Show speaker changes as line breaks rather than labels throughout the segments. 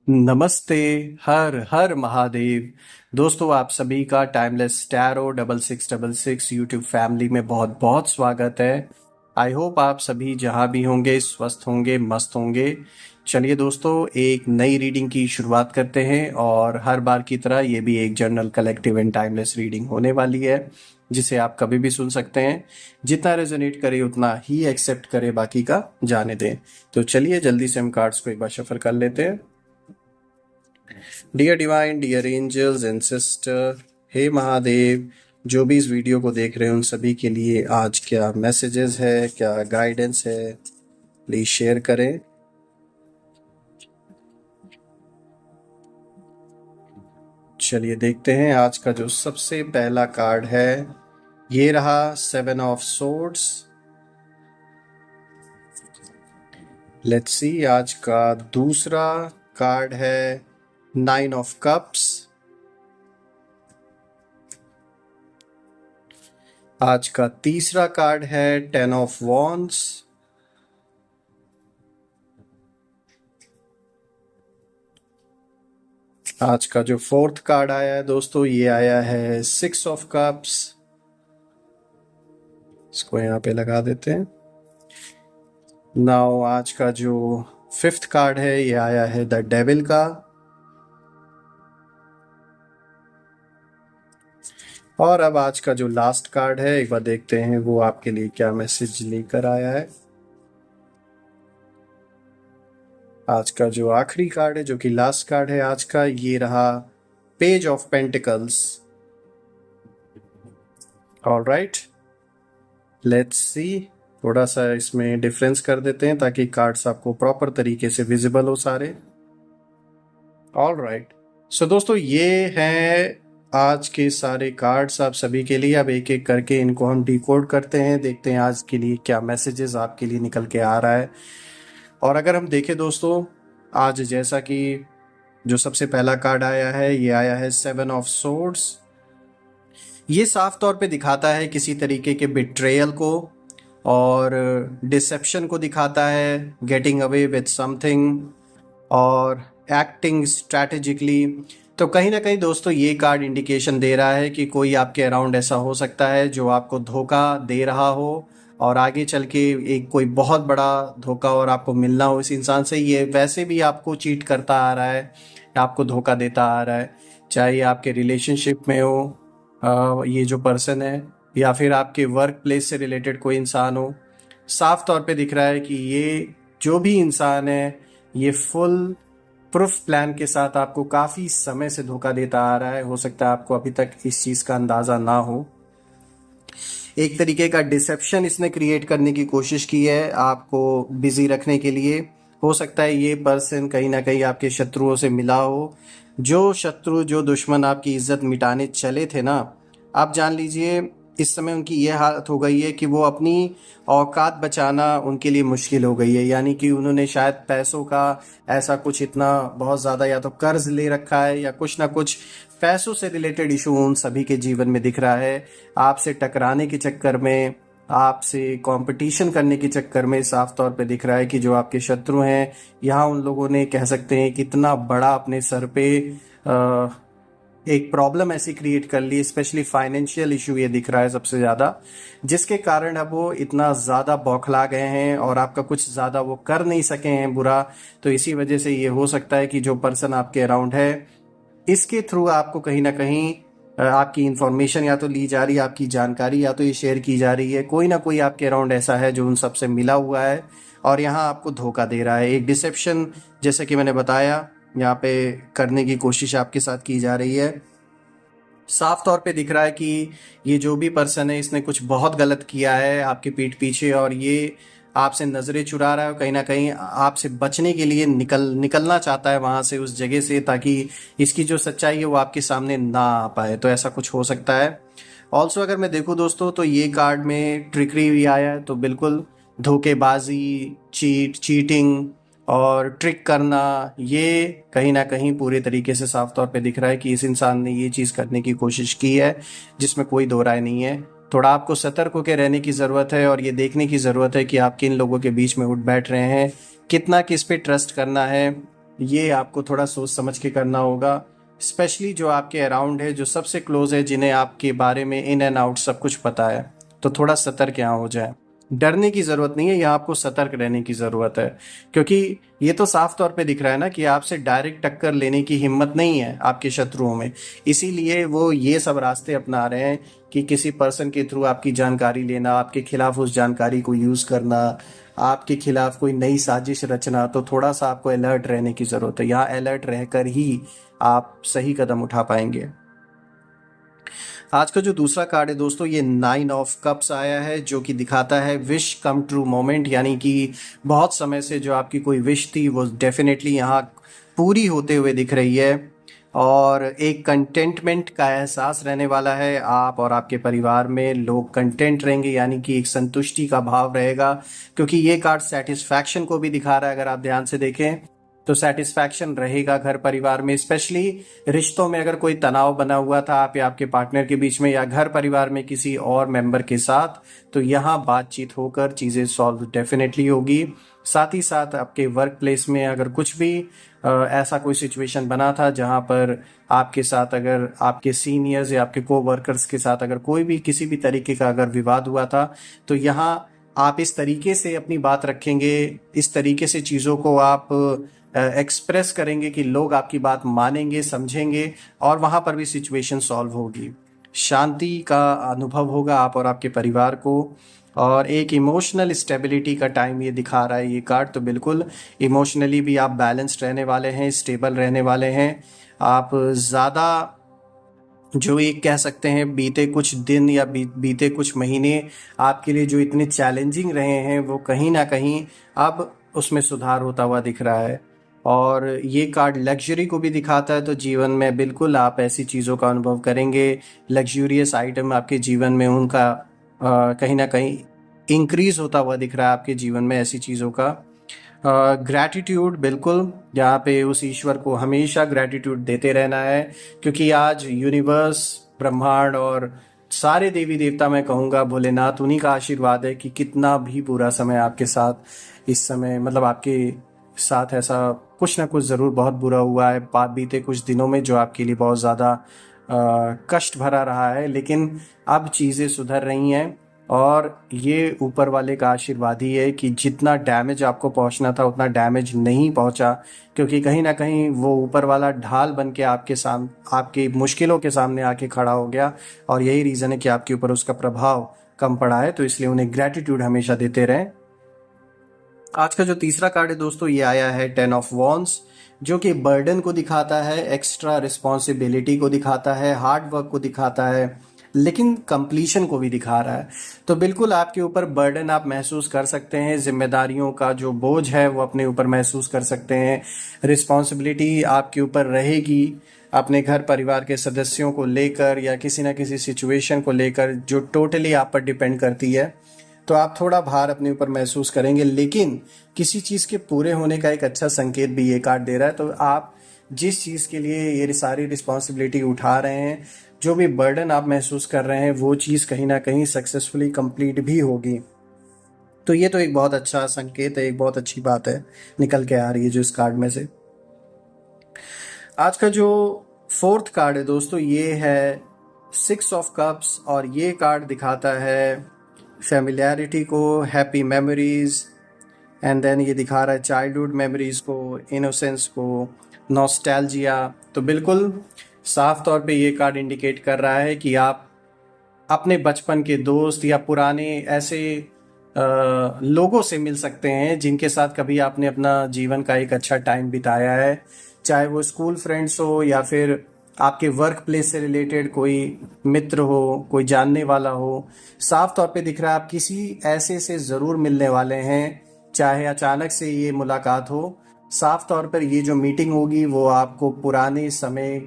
नमस्ते। हर हर महादेव। दोस्तों, आप सभी का टाइमलेस टैरो 6666 यूट्यूब फैमिली में बहुत बहुत स्वागत है। आई होप आप सभी जहां भी होंगे स्वस्थ होंगे, मस्त होंगे। चलिए दोस्तों, एक नई रीडिंग की शुरुआत करते हैं और हर बार की तरह ये भी एक general collective and timeless reading होने वाली है, जिसे आप कभी भी सुन सकते हैं। जितना रेजोनेट करे उतना ही एक्सेप्ट करे, बाकी का जाने दें। तो चलिए जल्दी से हम कार्ड्स को एक बार शफल कर लेते हैं। Dear divine, dear angels and sister, हे महादेव, जो भी इस वीडियो को देख रहे हैं उन सभी के लिए आज क्या मैसेजेस है, क्या गाइडेंस है, प्लीज शेयर करें। चलिए देखते हैं आज का जो सबसे पहला कार्ड है, ये रहा 7 ऑफ सोर्ड्स। लेट्स सी आज का दूसरा कार्ड है 9 ऑफ कप्स। आज का तीसरा कार्ड है 10 ऑफ वॉन्ड्स। आज का जो फोर्थ कार्ड आया है दोस्तों, ये आया है 6 ऑफ कप्स। इसको यहाँ पे लगा देते हैं। नाउ आज का जो फिफ्थ कार्ड है, ये आया है द डेविल का। और अब आज का जो लास्ट कार्ड है, एक बार देखते हैं वो आपके लिए क्या मैसेज लेकर आया है। आज का जो आखिरी कार्ड है, जो कि लास्ट कार्ड है आज का, ये रहा page of pentacles. Alright, let's see. थोड़ा सा इसमें डिफरेंस कर देते हैं ताकि कार्ड्स आपको प्रॉपर तरीके से विजिबल हो सारे। ऑलराइट, सो दोस्तों, ये हैं आज के सारे कार्ड्स आप सभी के लिए। अब एक एक करके इनको हम डिकोड करते हैं, देखते हैं आज के लिए क्या मैसेजेस आपके लिए निकल के आ रहा है। और अगर हम देखें दोस्तों, आज जैसा कि जो सबसे पहला कार्ड आया है, ये आया है 7 ऑफ सोर्ड्स। ये साफ तौर पे दिखाता है किसी तरीके के बिट्रेयल को और डिसेप्शन को दिखाता है, गेटिंग अवे विथ समथिंग और एक्टिंग स्ट्रैटेजिकली। तो कहीं ना कहीं दोस्तों, ये कार्ड इंडिकेशन दे रहा है कि कोई आपके अराउंड ऐसा हो सकता है जो आपको धोखा दे रहा हो और आगे चल के एक कोई बहुत बड़ा धोखा और आपको मिलना हो इस इंसान से। ये वैसे भी आपको चीट करता आ रहा है, आपको धोखा देता आ रहा है, चाहे ये आपके रिलेशनशिप में हो, ये जो पर्सन है, या फिर आपके वर्क प्लेस से रिलेटेड कोई इंसान हो। साफ तौर पे दिख रहा है कि ये जो भी इंसान है, ये फुल प्रूफ प्लान के साथ आपको काफ़ी समय से धोखा देता आ रहा है। हो सकता है आपको अभी तक इस चीज़ का अंदाज़ा ना हो। एक तरीके का डिसेप्शन इसने क्रिएट करने की कोशिश की है आपको बिजी रखने के लिए। हो सकता है ये पर्सन कहीं ना कहीं आपके शत्रुओं से मिला हो। जो शत्रु, जो दुश्मन आपकी इज्जत मिटाने चले थे ना, आप जान लीजिए इस समय उनकी ये हालत हो गई है कि वो अपनी औकात बचाना उनके लिए मुश्किल हो गई है। यानी कि उन्होंने शायद पैसों का ऐसा कुछ इतना बहुत ज़्यादा या तो कर्ज ले रखा है या कुछ ना कुछ पैसों से रिलेटेड इशू उन सभी के जीवन में दिख रहा है। आपसे टकराने के चक्कर में, आपसे कंपटीशन करने के चक्कर में साफ तौर पे दिख रहा है कि जो आपके शत्रु हैं, यहाँ उन लोगों ने कह सकते हैं कि इतना बड़ा अपने सर पे एक प्रॉब्लम ऐसी क्रिएट कर ली, स्पेशली फाइनेंशियल इशू ये दिख रहा है सबसे ज़्यादा, जिसके कारण अब वो इतना ज़्यादा बौखला गए हैं और आपका कुछ ज़्यादा वो कर नहीं सके हैं बुरा। तो इसी वजह से ये हो सकता है कि जो पर्सन आपके अराउंड है, इसके थ्रू आपको कहीं ना कहीं आपकी इंफॉर्मेशन या तो ली जा रही है, आपकी जानकारी या तो ये शेयर की जा रही है। कोई ना कोई आपके अराउंड ऐसा है जो उन सबसे मिला हुआ है और यहाँ आपको धोखा दे रहा है। एक डिसेप्शन, जैसे कि मैंने बताया, यहाँ पे करने की कोशिश आपके साथ की जा रही है। साफ तौर पे दिख रहा है कि ये जो भी पर्सन है, इसने कुछ बहुत गलत किया है आपके पीठ पीछे और ये आपसे नज़रें चुरा रहा है और कहीं ना कहीं आपसे बचने के लिए निकलना चाहता है वहाँ से, उस जगह से, ताकि इसकी जो सच्चाई है वो आपके सामने ना आ पाए। तो ऐसा कुछ हो सकता है। ऑल्सो अगर मैं देखूँ दोस्तों, तो ये कार्ड में ट्रिकरी भी आया है, तो बिल्कुल धोखेबाजी, चीटिंग और ट्रिक करना, ये कहीं ना कहीं पूरे तरीके से साफ तौर पे दिख रहा है कि इस इंसान ने ये चीज़ करने की कोशिश की है, जिसमें कोई दो राय नहीं है। थोड़ा आपको सतर्क होकर रहने की ज़रूरत है और ये देखने की ज़रूरत है कि आप किन लोगों के बीच में उठ बैठ रहे हैं, कितना किस पे ट्रस्ट करना है। ये आपको थोड़ा सोच समझ के करना होगा, स्पेशली जो आपके अराउंड है, जो सबसे क्लोज है, जिन्हें आपके बारे में इन एंड आउट सब कुछ पता है। तो थोड़ा सतर्क यहाँ हो जाए। डरने की ज़रूरत नहीं है, यहाँ आपको सतर्क रहने की ज़रूरत है, क्योंकि ये तो साफ तौर पे दिख रहा है ना कि आपसे डायरेक्ट टक्कर लेने की हिम्मत नहीं है आपके शत्रुओं में। इसीलिए वो ये सब रास्ते अपना रहे हैं कि किसी पर्सन के थ्रू आपकी जानकारी लेना, आपके खिलाफ उस जानकारी को यूज़ करना, आपके खिलाफ कोई नई साजिश रचना। तो थोड़ा सा आपको अलर्ट रहने की ज़रूरत है। यहाँ अलर्ट रहकर ही आप सही कदम उठा पाएंगे। आज का जो दूसरा कार्ड है दोस्तों, ये 9 ऑफ कप्स आया है, जो कि दिखाता है विश कम ट्रू मोमेंट, यानी कि बहुत समय से जो आपकी कोई विश थी वो डेफिनेटली यहाँ पूरी होते हुए दिख रही है। और एक कंटेंटमेंट का एहसास रहने वाला है। आप और आपके परिवार में लोग कंटेंट रहेंगे, यानी कि एक संतुष्टि का भाव रहेगा, क्योंकि ये कार्ड सेटिस्फैक्शन को भी दिखा रहा है। अगर आप ध्यान से देखें तो सेटिस्फैक्शन रहेगा घर परिवार में, स्पेशली रिश्तों में अगर कोई तनाव बना हुआ था आप या आपके पार्टनर के बीच में, या घर परिवार में किसी और मेंबर के साथ, तो यहाँ बातचीत होकर चीज़ें सॉल्व डेफिनेटली होगी। साथ ही साथ आपके वर्क प्लेस में अगर कुछ भी ऐसा कोई सिचुएशन बना था जहाँ पर आपके साथ, अगर आपके सीनियर्स या आपके को वर्कर्स के साथ अगर कोई भी किसी भी तरीके का अगर विवाद हुआ था, तो यहाँ आप इस तरीके से अपनी बात रखेंगे, इस तरीके से चीज़ों को आप एक्सप्रेस करेंगे कि लोग आपकी बात मानेंगे, समझेंगे, और वहाँ पर भी सिचुएशन सॉल्व होगी। शांति का अनुभव होगा आप और आपके परिवार को, और एक इमोशनल स्टेबिलिटी का टाइम ये दिखा रहा है ये कार्ड। तो बिल्कुल इमोशनली भी आप बैलेंस्ड रहने वाले हैं, स्टेबल रहने वाले हैं। आप ज़्यादा जो ये कह सकते हैं बीते कुछ दिन या बीते कुछ महीने आपके लिए जो इतने चैलेंजिंग रहे हैं, वो कहीं ना कहीं अब उसमें सुधार होता हुआ दिख रहा है। और ये कार्ड लग्जरी को भी दिखाता है, तो जीवन में बिल्कुल आप ऐसी चीज़ों का अनुभव करेंगे। लग्जूरियस आइटम आपके जीवन में उनका कहीं ना कहीं इंक्रीज होता हुआ दिख रहा है आपके जीवन में, ऐसी चीज़ों का। ग्रैटिट्यूड, बिल्कुल यहाँ पे उस ईश्वर को हमेशा ग्रैटिट्यूड देते रहना है, क्योंकि आज यूनिवर्स, ब्रह्मांड और सारे देवी देवता, मैं कहूँगा भोलेनाथ, उन्हीं का आशीर्वाद है कि कितना भी बुरा समय आपके साथ इस समय, मतलब आपके साथ ऐसा कुछ ना कुछ ज़रूर बहुत बुरा हुआ है बीते कुछ दिनों में, जो आपके लिए बहुत ज़्यादा कष्ट भरा रहा है, लेकिन अब चीज़ें सुधर रही हैं। और ये ऊपर वाले का आशीर्वाद ही है कि जितना डैमेज आपको पहुंचना था उतना डैमेज नहीं पहुंचा, क्योंकि कहीं ना कहीं वो ऊपर वाला ढाल बन के आपके सामने, आपकी मुश्किलों के सामने आके खड़ा हो गया, और यही रीज़न है कि आपके ऊपर उसका प्रभाव कम पड़ा है। तो इसलिए उन्हें ग्रैटिट्यूड हमेशा देते रहें। आज का जो तीसरा कार्ड है दोस्तों, ये आया है 10 ऑफ वॉन्ड्स, जो कि बर्डन को दिखाता है, एक्स्ट्रा रिस्पॉन्सिबिलिटी को दिखाता है, हार्ड वर्क को दिखाता है, लेकिन कंप्लीशन को भी दिखा रहा है। तो बिल्कुल आपके ऊपर बर्डन आप महसूस कर सकते हैं, जिम्मेदारियों का जो बोझ है वो अपने ऊपर महसूस कर सकते हैं। रिस्पॉन्सिबिलिटी आपके ऊपर रहेगी अपने घर परिवार के सदस्यों को लेकर, या किसी ना किसी सिचुएशन को लेकर जो टोटली आप पर डिपेंड करती है। तो आप थोड़ा भार अपने ऊपर महसूस करेंगे, लेकिन किसी चीज़ के पूरे होने का एक अच्छा संकेत भी ये कार्ड दे रहा है। तो आप जिस चीज़ के लिए ये सारी रिस्पॉन्सिबिलिटी उठा रहे हैं, जो भी बर्डन आप महसूस कर रहे हैं, वो चीज़ कहीं ना कहीं सक्सेसफुली कंप्लीट भी होगी। तो ये तो एक बहुत अच्छा संकेत है, एक बहुत अच्छी बात है निकल के आ रही है जो इस कार्ड में से। आज का जो फोर्थ कार्ड है दोस्तों, ये है 6 ऑफ कप्स, और ये कार्ड दिखाता है फैमिलियरिटी को, हैप्पी मेमोरीज, एंड देन ये दिखा रहा है चाइल्डहुड मेमोरीज को, इनोसेंस को, नॉस्टैल्जिया। तो बिल्कुल साफ तौर पे ये कार्ड इंडिकेट कर रहा है कि आप अपने बचपन के दोस्त या पुराने ऐसे लोगों से मिल सकते हैं जिनके साथ कभी आपने अपना जीवन का एक अच्छा टाइम बिताया है, चाहे वो स्कूल फ्रेंड्स हो या फिर आपके वर्क प्लेस से रिलेटेड कोई मित्र हो, कोई जानने वाला हो। साफ तौर पे दिख रहा है आप किसी ऐसे से ज़रूर मिलने वाले हैं, चाहे अचानक से ये मुलाकात हो। साफ तौर पर ये जो मीटिंग होगी वो आपको पुराने समय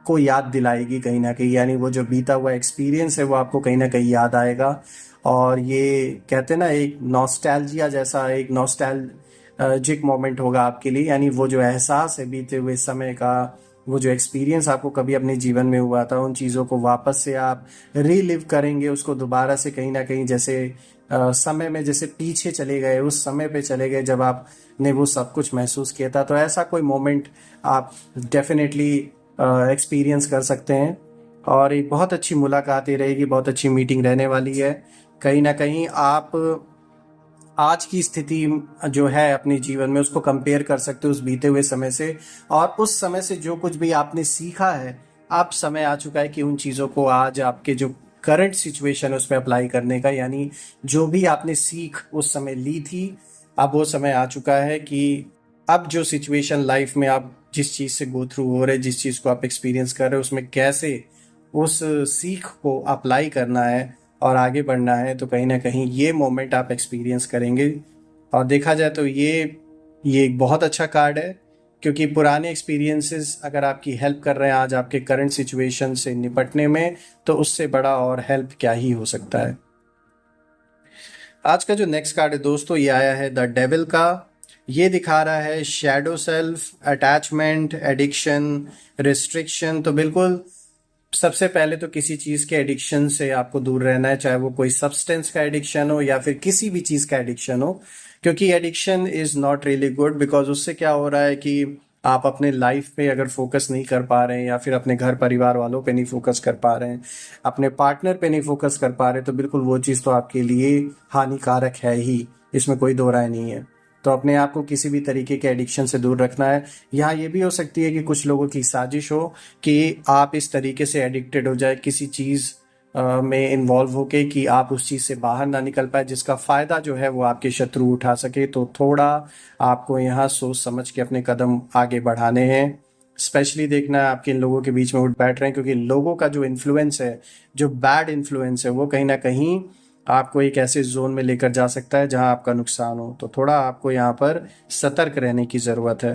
को याद दिलाएगी कहीं ना कहीं, यानी वो जो बीता हुआ एक्सपीरियंस है वो आपको कहीं ना कहीं याद आएगा। और ये कहते हैं ना, एक नॉस्टैल्जिया जैसा, एक नॉस्टैल्जिक मोमेंट होगा आपके लिए, यानी वो जो एहसास है बीते हुए समय का, वो जो एक्सपीरियंस आपको कभी अपने जीवन में हुआ था, उन चीज़ों को वापस से आप रीलिव करेंगे, उसको दोबारा से कहीं ना कहीं जैसे समय में जैसे पीछे चले गए, उस समय पे चले गए जब आपने वो सब कुछ महसूस किया था। तो ऐसा कोई मोमेंट आप डेफिनेटली एक्सपीरियंस कर सकते हैं। और एक बहुत अच्छी मुलाकात ये रहेगी, बहुत अच्छी मीटिंग रहने वाली है। कहीं ना कहीं आप आज की स्थिति जो है अपने जीवन में उसको कंपेयर कर सकते हो उस बीते हुए समय से, और उस समय से जो कुछ भी आपने सीखा है, अब समय आ चुका है कि उन चीज़ों को आज आपके जो करंट सिचुएशन है उस पर अप्लाई करने का। यानी जो भी आपने सीख उस समय ली थी, अब वो समय आ चुका है कि अब जो सिचुएशन लाइफ में आप जिस चीज़ से गो थ्रू हो रहे, जिस चीज़ को आप एक्सपीरियंस कर रहे हो, उसमें कैसे उस सीख को अप्लाई करना है और आगे बढ़ना है। तो कहीं ना कहीं ये मोमेंट आप एक्सपीरियंस करेंगे। और देखा जाए तो ये एक बहुत अच्छा कार्ड है, क्योंकि पुराने एक्सपीरियंसेस अगर आपकी हेल्प कर रहे हैं आज आपके करंट सिचुएशन से निपटने में, तो उससे बड़ा और हेल्प क्या ही हो सकता है। आज का जो नेक्स्ट कार्ड है दोस्तों, ये आया है द डेविल का। ये दिखा रहा है shadow self, attachment, addiction, restriction. तो बिल्कुल सबसे पहले तो किसी चीज़ के एडिक्शन से आपको दूर रहना है, चाहे वो कोई सब्सटेंस का एडिक्शन हो या फिर किसी भी चीज़ का एडिक्शन हो। क्योंकि addiction is not really good, because उससे क्या हो रहा है कि आप अपने लाइफ पे अगर फोकस नहीं कर पा रहे हैं, या फिर अपने घर परिवार वालों पे नहीं फोकस कर पा रहे हैं, अपने पार्टनर पे नहीं फोकस कर पा रहे, तो बिल्कुल वो चीज़ तो आपके लिए हानिकारक है ही, इसमें कोई दो राय नहीं है। तो अपने आप को किसी भी तरीके के एडिक्शन से दूर रखना है। यहाँ ये भी हो सकती है कि कुछ लोगों की साजिश हो कि आप इस तरीके से एडिक्टेड हो जाए किसी चीज़ में इन्वॉल्व होके कि आप उस चीज़ से बाहर ना निकल पाए, जिसका फ़ायदा जो है वो आपके शत्रु उठा सके। तो थोड़ा आपको यहाँ सोच समझ के अपने कदम आगे बढ़ाने हैं। स्पेशली देखना है आप किन लोगों के बीच में उठ बैठ रहे हैं, क्योंकि लोगों का जो इन्फ्लुएंस है, जो बैड इन्फ्लुएंस है, वो कहीं ना कहीं आपको एक ऐसे जोन में लेकर जा सकता है जहां आपका नुकसान हो। तो थोड़ा आपको यहाँ पर सतर्क रहने की ज़रूरत है।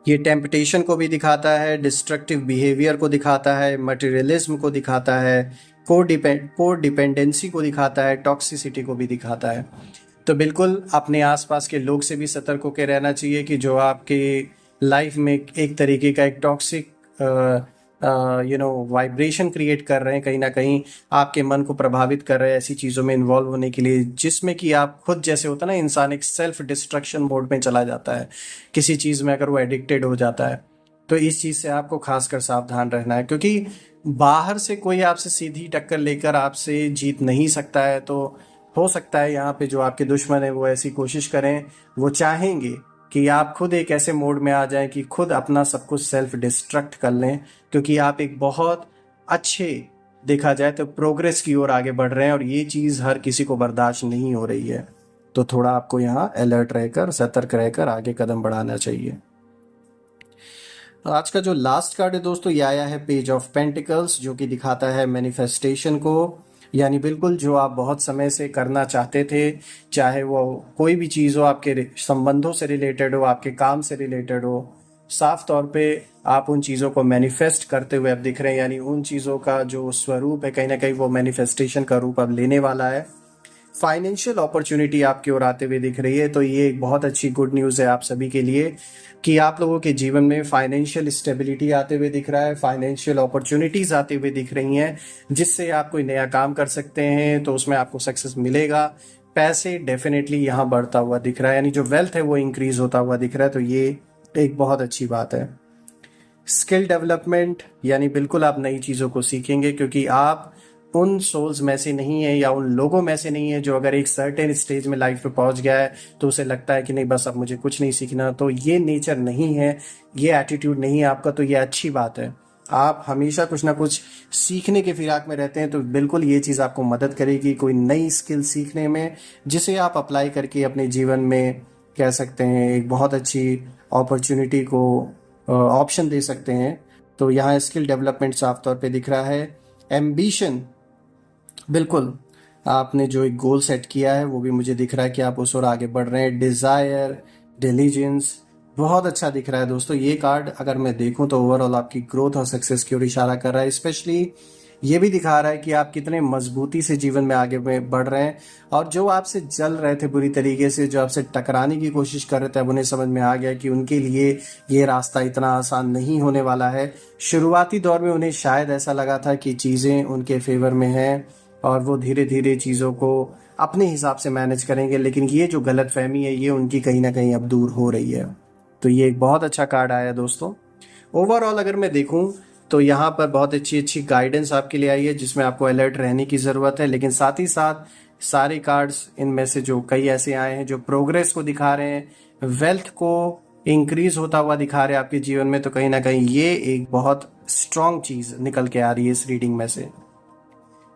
ये टेम्पटेशन को भी दिखाता है, डिस्ट्रक्टिव बिहेवियर को दिखाता है, मटेरियलिज्म को दिखाता है, को डिपेंडेंसी को दिखाता है, टॉक्सिसिटी को भी दिखाता है। तो बिल्कुल अपने आसपास के लोग से भी सतर्क होकर रहना चाहिए कि जो आपके लाइफ में एक तरीके का एक टॉक्सिक वाइब्रेशन क्रिएट कर रहे हैं, कहीं ना कहीं आपके मन को प्रभावित कर रहे हैं ऐसी चीज़ों में इन्वॉल्व होने के लिए, जिसमें कि आप खुद, जैसे होता है ना, इंसान एक सेल्फ डिस्ट्रक्शन मोड में चला जाता है किसी चीज़ में अगर वो एडिक्टेड हो जाता है। तो इस चीज़ से आपको खासकर सावधान रहना है, क्योंकि बाहर से कोई आपसे सीधी टक्कर लेकर आपसे जीत नहीं सकता है। तो हो सकता है यहाँ पे जो आपके दुश्मन है वो ऐसी कोशिश करें, वो चाहेंगे कि आप खुद एक ऐसे मोड में आ जाएं कि खुद अपना सब कुछ सेल्फ डिस्ट्रक्ट कर लें, क्योंकि आप एक बहुत अच्छे, देखा जाए तो प्रोग्रेस की ओर आगे बढ़ रहे हैं, और ये चीज़ हर किसी को बर्दाश्त नहीं हो रही है। तो थोड़ा आपको यहाँ अलर्ट रहकर, सतर्क रहकर आगे कदम बढ़ाना चाहिए। तो आज का जो लास्ट कार्ड है दोस्तों, ये आया है पेज ऑफ पेंटिकल्स, जो कि दिखाता है मैनिफेस्टेशन को। यानी बिल्कुल जो आप बहुत समय से करना चाहते थे, चाहे वो कोई भी चीज़ हो, आपके संबंधों से रिलेटेड हो, आपके काम से रिलेटेड हो, साफ तौर पे आप उन चीज़ों को मैनिफेस्ट करते हुए अब दिख रहे हैं। यानी उन चीज़ों का जो स्वरूप है, कहीं ना कहीं वो मैनिफेस्टेशन का रूप अब लेने वाला है। फाइनेंशियल अपॉर्चुनिटी आपकी ओर आते हुए दिख रही है। तो ये एक बहुत अच्छी गुड न्यूज़ है आप सभी के लिए कि आप लोगों के जीवन में फाइनेंशियल स्टेबिलिटी आते हुए दिख रहा है, फाइनेंशियल अपॉर्चुनिटीज़ आते हुए दिख रही हैं, जिससे आप कोई नया काम कर सकते हैं तो उसमें आपको सक्सेस मिलेगा। पैसे डेफिनेटली यहाँ बढ़ता हुआ दिख रहा है, यानी जो वेल्थ है वो इंक्रीज होता हुआ दिख रहा है। तो ये एक बहुत अच्छी बात है। स्किल डेवलपमेंट, यानी बिल्कुल आप नई चीज़ों को सीखेंगे, क्योंकि आप उन सोल्स में से नहीं है या उन लोगों में से नहीं है जो अगर एक सर्टेन स्टेज में लाइफ पे पहुंच गया है तो उसे लगता है कि नहीं, बस अब मुझे कुछ नहीं सीखना। तो ये नेचर नहीं है, ये एटीट्यूड नहीं है आपका। तो ये अच्छी बात है, आप हमेशा कुछ ना कुछ सीखने के फिराक में रहते हैं। तो बिल्कुल ये चीज़ आपको मदद करेगी कोई नई स्किल सीखने में, जिसे आप अप्लाई करके अपने जीवन में, कह सकते हैं, एक बहुत अच्छी अपॉर्चुनिटी को ऑप्शन दे सकते हैं। तो यहाँ स्किल डेवलपमेंट साफ तौर पे दिख रहा है। एम्बिशन, बिल्कुल आपने जो एक गोल सेट किया है वो भी मुझे दिख रहा है कि आप उस ओर आगे बढ़ रहे हैं। डिज़ायर, डिलीजेंस, बहुत अच्छा दिख रहा है दोस्तों। ये कार्ड अगर मैं देखूं तो ओवरऑल आपकी ग्रोथ और सक्सेस की ओर इशारा कर रहा है। स्पेशली ये भी दिखा रहा है कि आप कितने मजबूती से जीवन में आगे बढ़ रहे हैं, और जो आपसे जल रहे थे बुरी तरीके से, जो आपसे टकराने की कोशिश कर रहे थे, अब उन्हें समझ में आ गया कि उनके लिए ये रास्ता इतना आसान नहीं होने वाला है। शुरुआती दौर में उन्हें शायद ऐसा लगा था कि चीज़ें उनके फेवर में हैं, और वो धीरे धीरे चीज़ों को अपने हिसाब से मैनेज करेंगे। लेकिन ये जो गलत फहमी है ये उनकी कहीं ना कहीं अब दूर हो रही है। तो ये एक बहुत अच्छा कार्ड आया दोस्तों। ओवरऑल अगर मैं देखूं तो यहाँ पर बहुत अच्छी अच्छी गाइडेंस आपके लिए आई है, जिसमें आपको अलर्ट रहने की ज़रूरत है। लेकिन साथ ही साथ सारे कार्ड्स इनमें से जो कई ऐसे आए हैं जो प्रोग्रेस को दिखा रहे हैं, वेल्थ को इंक्रीज होता हुआ दिखा रहे हैं आपके जीवन में। तो कहीं ना कहीं ये एक बहुत स्ट्रांग चीज़ निकल के आ रही है इस रीडिंग में से।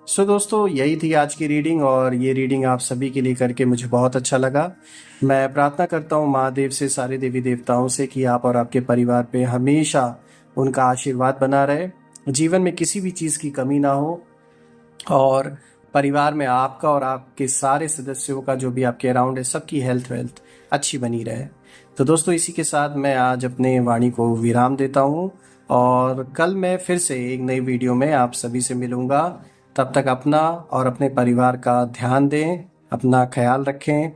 सो दोस्तों, यही थी आज की रीडिंग, और ये रीडिंग आप सभी के लिए करके मुझे बहुत अच्छा लगा। मैं प्रार्थना करता हूँ महादेव से, सारे देवी देवताओं से, कि आप और आपके परिवार पे हमेशा उनका आशीर्वाद बना रहे, जीवन में किसी भी चीज़ की कमी ना हो, और परिवार में आपका और आपके सारे सदस्यों का जो भी आपके अराउंड है सबकी हेल्थ वेल्थ अच्छी बनी रहे। तो दोस्तों, इसी के साथ मैं आज अपने वाणी को विराम देता हूँ, और कल मैं फिर से एक नई वीडियो में आप सभी से मिलूँगा। तब तक अपना और अपने परिवार का ध्यान दें, अपना ख्याल रखें।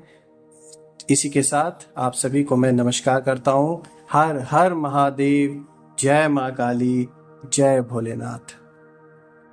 इसी के साथ आप सभी को मैं नमस्कार करता हूँ। हर हर महादेव, जय माँ काली, जय भोलेनाथ।